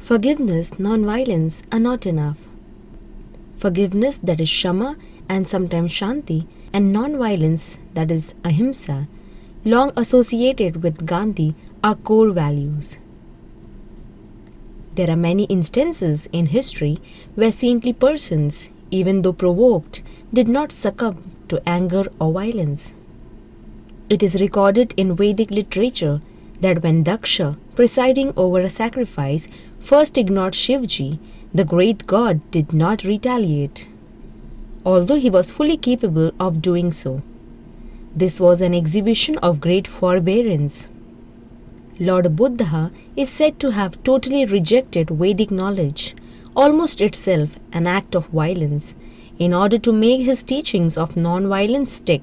Forgiveness, non-violence are not enough. Forgiveness, that is Shama and sometimes Shanti, and non-violence, that is Ahimsa, long associated with Gandhi, are core values. There are many instances in history where saintly persons, even though provoked, did not succumb to anger or violence. It is recorded in Vedic literature that when Daksha, presiding over a sacrifice, first ignored Shivji, the great god did not retaliate, although he was fully capable of doing so. This was an exhibition of great forbearance. Lord Buddha is said to have totally rejected Vedic knowledge, almost itself an act of violence, in order to make his teachings of non-violence stick.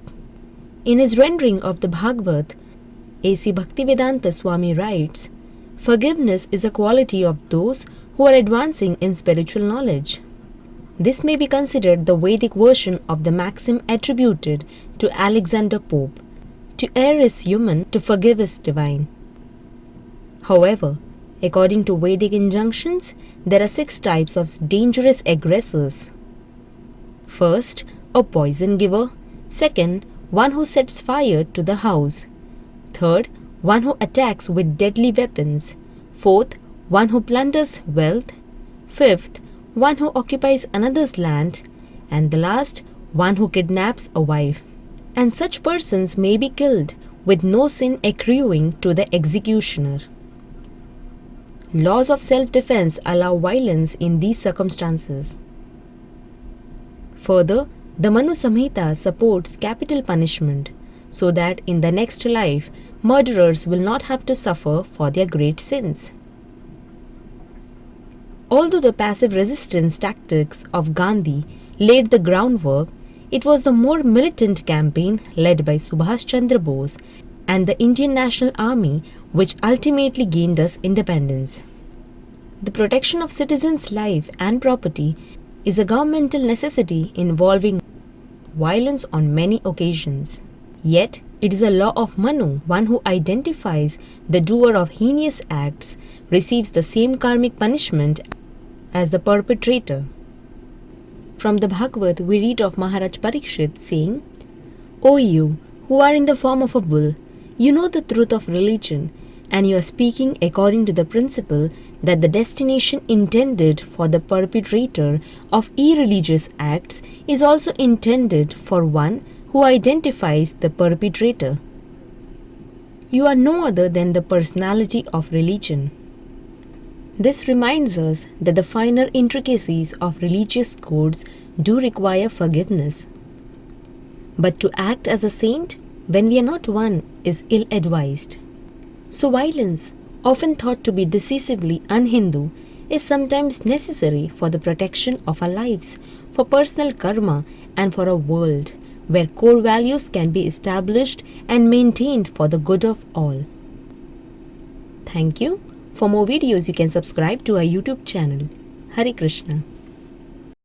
In his rendering of the Bhagavata, A.C. Bhaktivedanta Swami writes, "Forgiveness is a quality of those who are advancing in spiritual knowledge." This may be considered the Vedic version of the maxim attributed to Alexander Pope, "To err is human, to forgive is divine." However, according to Vedic injunctions, there are 6 types of dangerous aggressors. First, a poison giver. Second, one who sets fire to the house. Third, one who attacks with deadly weapons. Fourth, one who plunders wealth. Fifth, one who occupies another's land. And the last, one who kidnaps a wife. And such persons may be killed, with no sin accruing to the executioner. Laws of self-defense allow violence in these circumstances. Further, the Manu Samhita supports capital punishment, so that in the next life, murderers will not have to suffer for their great sins. Although the passive resistance tactics of Gandhi laid the groundwork, it was the more militant campaign led by Subhash Chandra Bose and the Indian National Army which ultimately gained us independence. The protection of citizens' life and property is a governmental necessity involving violence on many occasions. Yet, it is a law of Manu. One who identifies the doer of heinous acts receives the same karmic punishment as the perpetrator. From the Bhagavata, we read of Maharaj Parikshit saying, "O you who are in the form of a bull, you know the truth of religion, and you are speaking according to the principle that the destination intended for the perpetrator of irreligious acts is also intended for one who identifies the perpetrator. You are no other than the personality of religion." This reminds us that the finer intricacies of religious codes do require forgiveness. But to act as a saint when we are not one is ill-advised. So violence, often thought to be decisively un-Hindu, is sometimes necessary for the protection of our lives, for personal karma, and for a world where core values can be established and maintained for the good of all. Thank you. For more videos, you can subscribe to our YouTube channel. Hare Krishna.